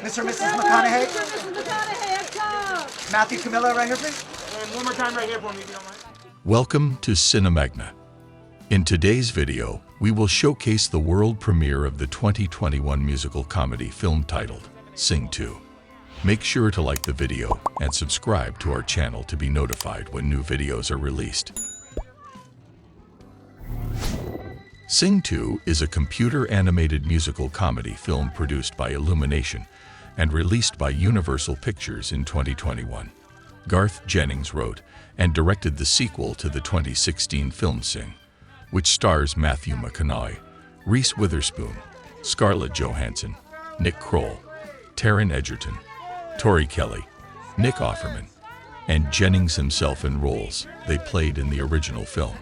Mr. and Mrs. McConaughey. Mr. and Mrs. McConaughey, up top. Matthew Camilla, right here, please. And one more time right here for me, if you don't mind. Welcome to Cinemagna. In today's video, we will showcase the world premiere of the 2021 musical comedy film titled Sing 2. Make sure to like the video and subscribe to our channel to be notified when new videos are released. Sing 2 is a computer-animated musical comedy film produced by Illumination and released by Universal Pictures in 2021. Garth Jennings wrote and directed the sequel to the 2016 film Sing, which stars Matthew McConaughey, Reese Witherspoon, Scarlett Johansson, Nick Kroll, Taron Egerton, Tori Kelly, Nick Offerman, and Jennings himself in roles they played in the original film.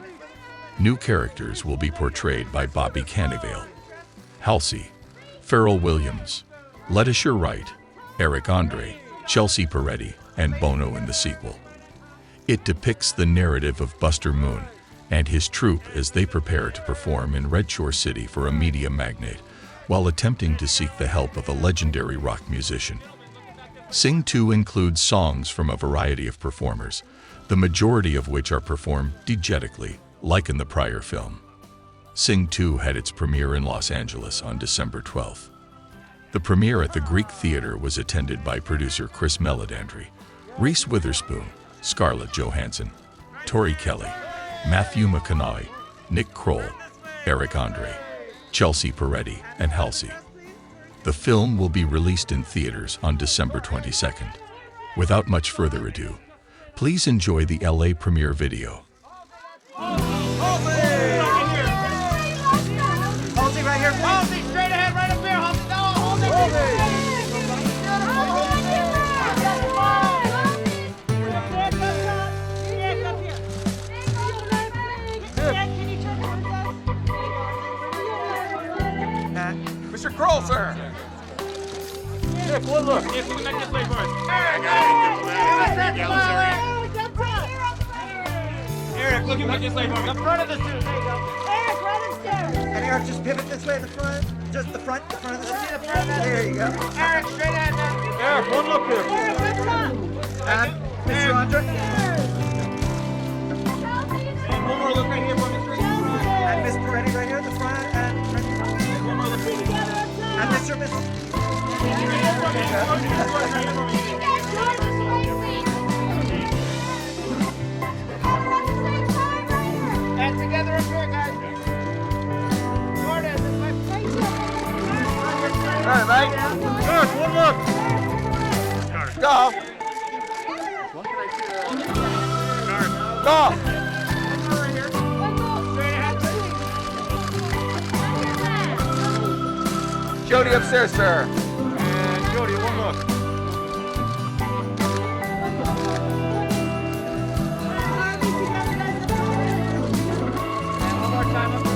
New characters will be portrayed by Bobby Cannavale, Halsey, Pharrell Williams, Letitia Wright, André, Chelsea Peretti, and Bono in the sequel. It depicts the narrative of Buster Moon and his troupe as they prepare to perform in Redshore City for a media magnate while attempting to seek the help of a legendary rock musician. Sing 2 includes songs from a variety of performers, the majority of which are performed diegetically, like in the prior film. Sing 2 had its premiere in Los Angeles on December 12th. The premiere at the Greek Theater was attended by producer Chris Meledandri, Reese Witherspoon, Scarlett Johansson, Tori Kelly, Matthew McConaughey, Nick Kroll, André, Chelsea Peretti, and Halsey. The film will be released in theaters on December 22nd. Without much further ado, please enjoy the LA premiere video. Halsey, right here, please. Halsey, straight ahead, right up here. Halsey, no, hold Mr. Kroll, sir. Nick, one look. Nick, look back this way for us. Eric, looking back this way for me. The front of the suit. There you go. Eric, right upstairs. And Eric, just pivot this way, the front. Just the front of the seat. There you go. Eric, straight ahead, man. Eric, one look here. Eric, up top. And Mr. André. And one more look right here for me. And Miss Peretti right here at the front. And One more look here. And Mr. and Mrs. And together up here, guys. Jordan, this way. All right, mate. Garth, one look. Go. Go. Jody upstairs, sir. And Jody, one look. One more time up.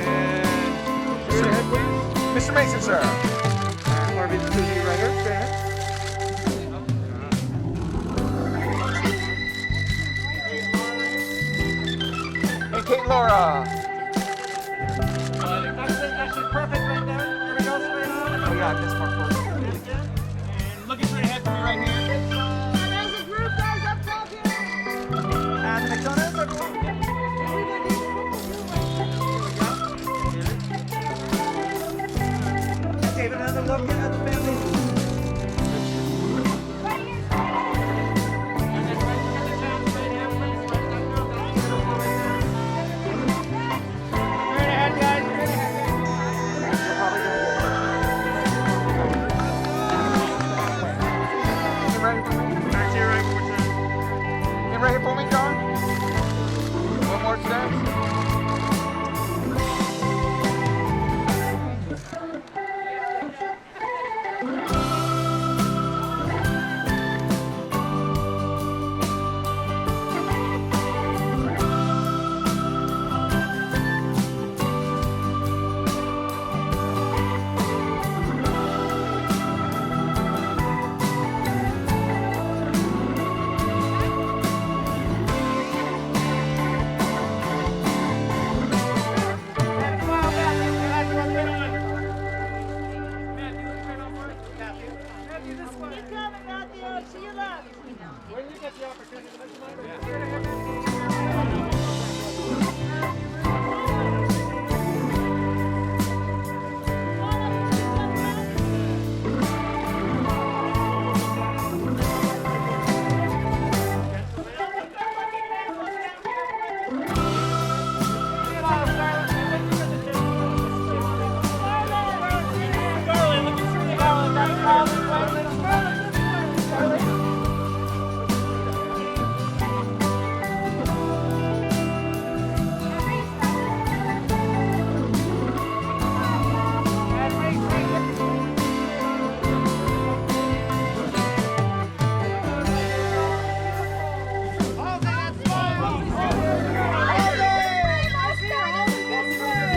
And straight ahead, please. Mr. Mason, sir. And Harvey, Susie, right here. Straight ahead. And Kate Laura. Perfect right there. Here we go, straight on. Oh yeah, this part forward. And looking straight ahead for me right here. There's a group, guys, up top here. And the McDonald's, everyone. David, another look at the family. Straight ahead, guys. Straight ahead. Keep coming, Matthew. To your left. When you get the opportunity, let you mind.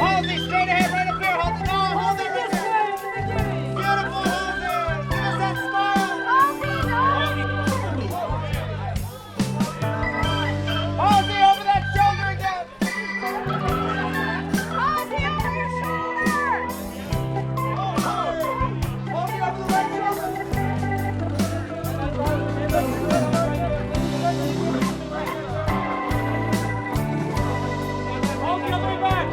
Halsey, straight ahead, right up here. Halsey, no, hold it right there. Beautiful, Halsey. Give us that smile. Halsey, over that shoulder again. Halsey, over the right Hold the other way back.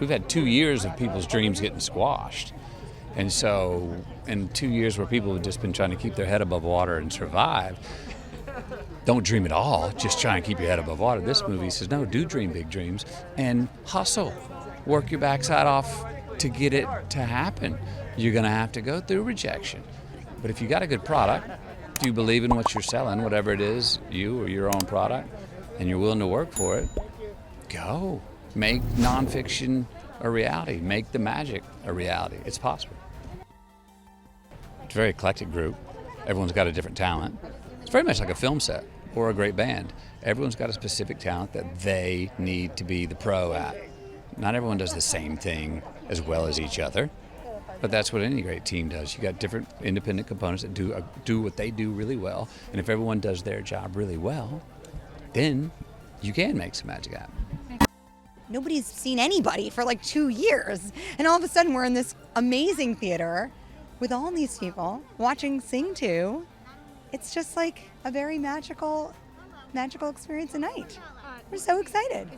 We've had 2 years of people's dreams getting squashed. And so, in 2 years where people have just been trying to keep their head above water and survive, don't dream at all, just try and keep your head above water. This movie says, no, do dream big dreams and hustle. Work your backside off to get it to happen. You're gonna have to go through rejection. But if you got a good product, if you believe in what you're selling, whatever it is, you or your own product, and you're willing to work for it, go. Make nonfiction a reality. Make the magic a reality. It's possible. It's a very eclectic group. Everyone's got a different talent. It's very much like a film set or a great band. Everyone's got a specific talent that they need to be the pro at. Not everyone does the same thing as well as each other, but that's what any great team does. You got different independent components that do what they do really well, and if everyone does their job really well, then you can make some magic happen. Nobody's seen anybody for like 2 years. And all of a sudden we're in this amazing theater with all these people watching Sing 2. It's just like a very magical experience a night. We're so excited.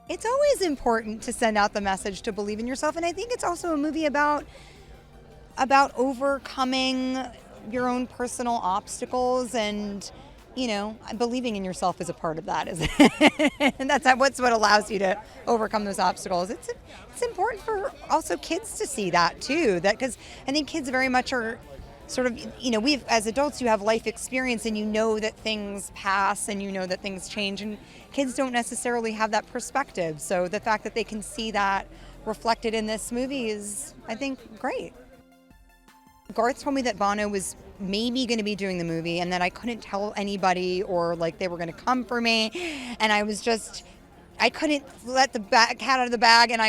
It's always important to send out the message to believe in yourself. And I think it's also a movie about overcoming your own personal obstacles, and believing in yourself is a part of that, and that's what allows you to overcome those obstacles. It's important for also kids to see that too, because I think kids very much are sort of, we've, as adults, you have life experience and you know that things pass and you know that things change, and kids don't necessarily have that perspective. So the fact that they can see that reflected in this movie is, I think, great. Garth told me that Bono was maybe going to be doing the movie and that I couldn't tell anybody, or like they were going to come for me, and I couldn't let the cat out of the bag, and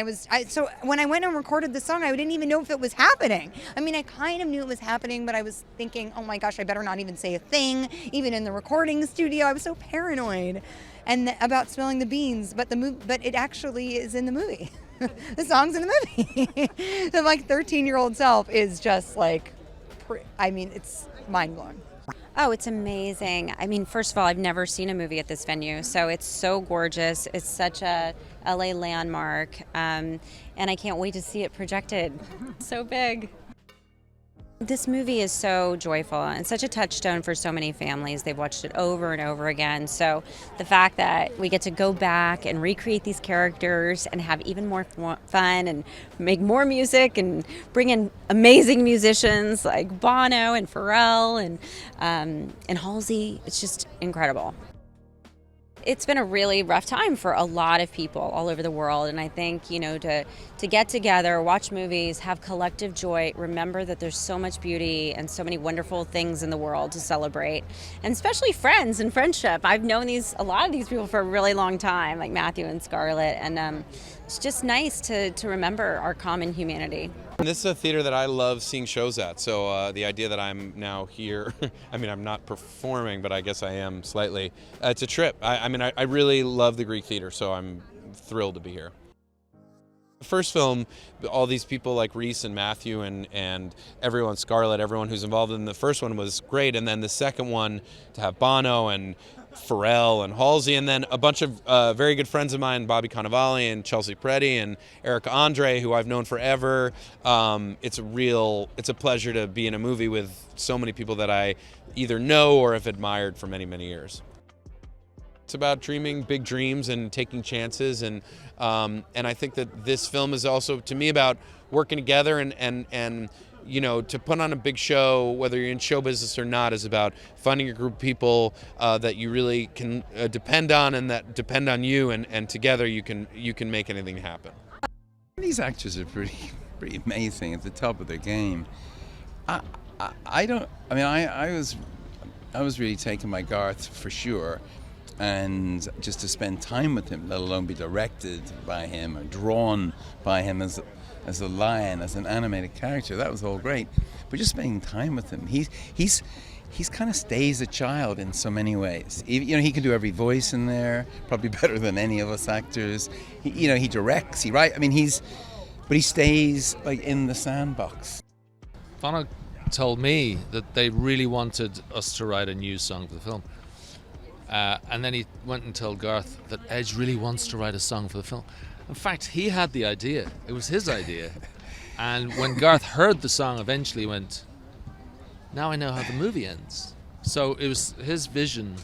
so when I went and recorded the song, I didn't even know if it was happening. I mean, I kind of knew it was happening, but I was thinking, oh my gosh, I better not even say a thing, even in the recording studio. I was so paranoid about spilling the beans, but it actually is in the movie. The song's in the movie. The 13-year-old self is just like, it's mind-blowing. Oh, it's amazing. I mean, first of all, I've never seen a movie at this venue, so it's so gorgeous. It's such a LA landmark, and I can't wait to see it projected. So big. This movie is so joyful and such a touchstone for so many families. They've watched it over and over again. So the fact that we get to go back and recreate these characters and have even more fun and make more music and bring in amazing musicians like Bono and Pharrell and Halsey, it's just incredible. It's been a really rough time for a lot of people all over the world, and I think, to get together, watch movies, have collective joy, remember that there's so much beauty and so many wonderful things in the world to celebrate, and especially friends and friendship. I've known a lot of these people for a really long time, like Matthew and Scarlett, and it's just nice to remember our common humanity. This is a theater that I love seeing shows at, so the idea that I'm now here, I mean, I'm not performing, but I guess I am slightly. It's a trip. I really love the Greek theater, so I'm thrilled to be here. The first film, all these people like Reese and Matthew and everyone, Scarlett, everyone who's involved in the first one was great, and then the second one, to have Bono and Pharrell and Halsey, and then a bunch of very good friends of mine, Bobby Cannavale and Chelsea Peretti and André, who I've known forever. It's a pleasure to be in a movie with so many people that I either know or have admired for many, many years. It's about dreaming big dreams and taking chances, and I think that this film is also, to me, about working together and to put on a big show, whether you're in show business or not, is about finding a group of people that you really can depend on and that depend on you, and together you can make anything happen. These actors are pretty amazing, at the top of their game. I was really taken by Garth for sure, and just to spend time with him, let alone be directed by him or drawn by him as a lion, as an animated character, that was all great. But just spending time with him, he's kind of stays a child in so many ways. He can do every voice in there, probably better than any of us actors. He directs, he writes. But he stays like in the sandbox. Bono told me that they really wanted us to write a new song for the film. And then he went and told Garth that Edge really wants to write a song for the film. In fact, he had the idea. It was his idea. And when Garth heard the song, eventually went, now I know how the movie ends. So it was his vision.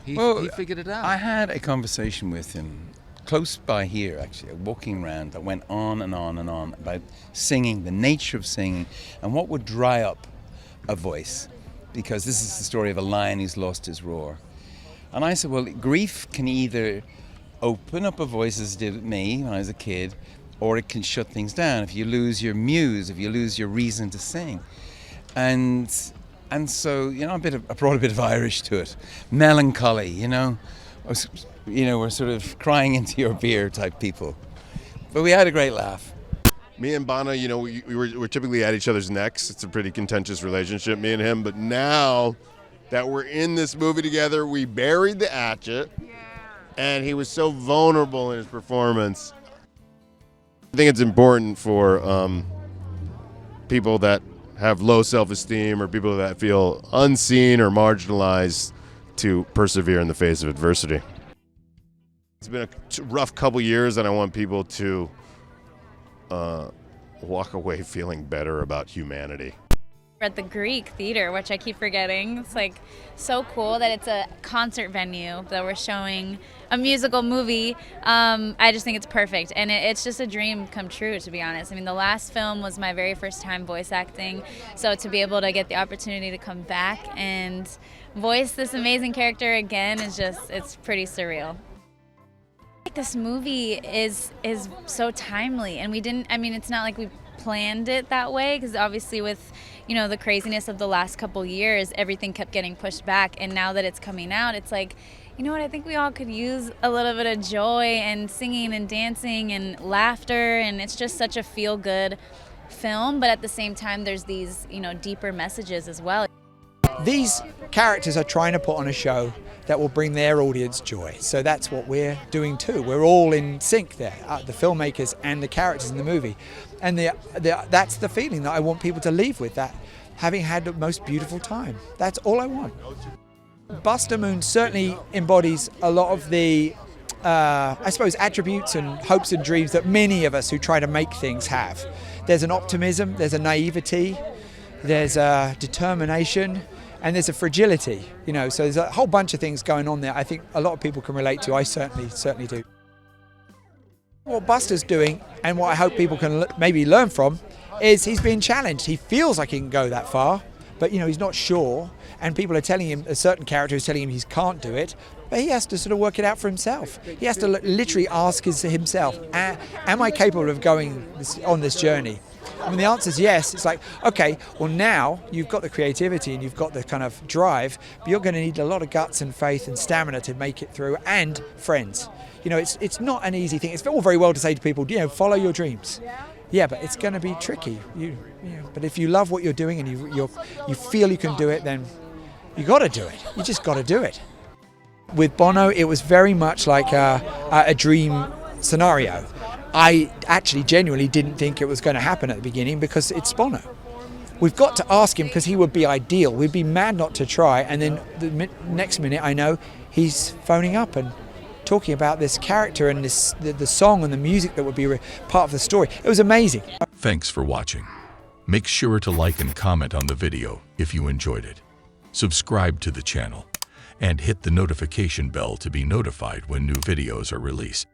He figured it out. I had a conversation with him close by here, actually, walking around, that went on and on and on about singing, the nature of singing, and what would dry up a voice. Because this is the story of a lion who's lost his roar. And I said, well, grief can either open up a voice, as it did with me when I was a kid, or it can shut things down if you lose your muse, if you lose your reason to sing. And so, I brought a bit of Irish to it. Melancholy, we're sort of crying into your beer type people. But we had a great laugh. Me and Bono, we're typically at each other's necks. It's a pretty contentious relationship, me and him. But now that we're in this movie together, we buried the hatchet, and he was so vulnerable in his performance. I think it's important for people that have low self-esteem or people that feel unseen or marginalized to persevere in the face of adversity. It's been a rough couple years, and I want people to walk away feeling better about humanity. At the Greek theater, which I keep forgetting. It's like so cool that it's a concert venue that we're showing a musical movie. I just think it's perfect, and it's just a dream come true, to be honest. The last film was my very first time voice acting, so to be able to get the opportunity to come back and voice this amazing character again it's pretty surreal. This movie is so timely, and we didn't, it's not like we planned it that way, because obviously with the craziness of the last couple years, everything kept getting pushed back, and now that it's coming out, it's like, I think we all could use a little bit of joy and singing and dancing and laughter, and it's just such a feel-good film, but at the same time there's these deeper messages as well. These characters are trying to put on a show that will bring their audience joy. So that's what we're doing too. We're all in sync there, the filmmakers and the characters in the movie. And that's the feeling that I want people to leave with, that having had the most beautiful time. That's all I want. Buster Moon certainly embodies a lot of the, attributes and hopes and dreams that many of us who try to make things have. There's an optimism, there's a naivety, there's a determination, and there's a fragility, you know, so there's a whole bunch of things going on there I think a lot of people can relate to. I certainly do. What Buster's doing, and what I hope people can maybe learn from, is he's being challenged. He feels like he can go that far, but you know, he's not sure, and people are telling him, a certain character is telling him he can't do it, but he has to sort of work it out for himself. He has to literally ask himself, am I capable of going on this journey? I mean, the answer is yes. It's like, okay, well now you've got the creativity and you've got the kind of drive, but you're going to need a lot of guts and faith and stamina to make it through, and friends. You know, it's not an easy thing. It's all very well to say to people, you know, follow your dreams. Yeah, but it's going to be tricky. You know, but if you love what you're doing and you feel you can do it, then you got to do it. You just got to do it. With Bono, it was very much like a dream scenario. I actually genuinely didn't think it was going to happen at the beginning because it's Bono. We've got to ask him because he would be ideal. We'd be mad not to try. And then the next minute, I know he's phoning up and talking about this character and the song and the music that would be part of the story. It was amazing. Thanks for watching. Make sure to like and comment on the video if you enjoyed it. Subscribe to the channel and hit the notification bell to be notified when new videos are released.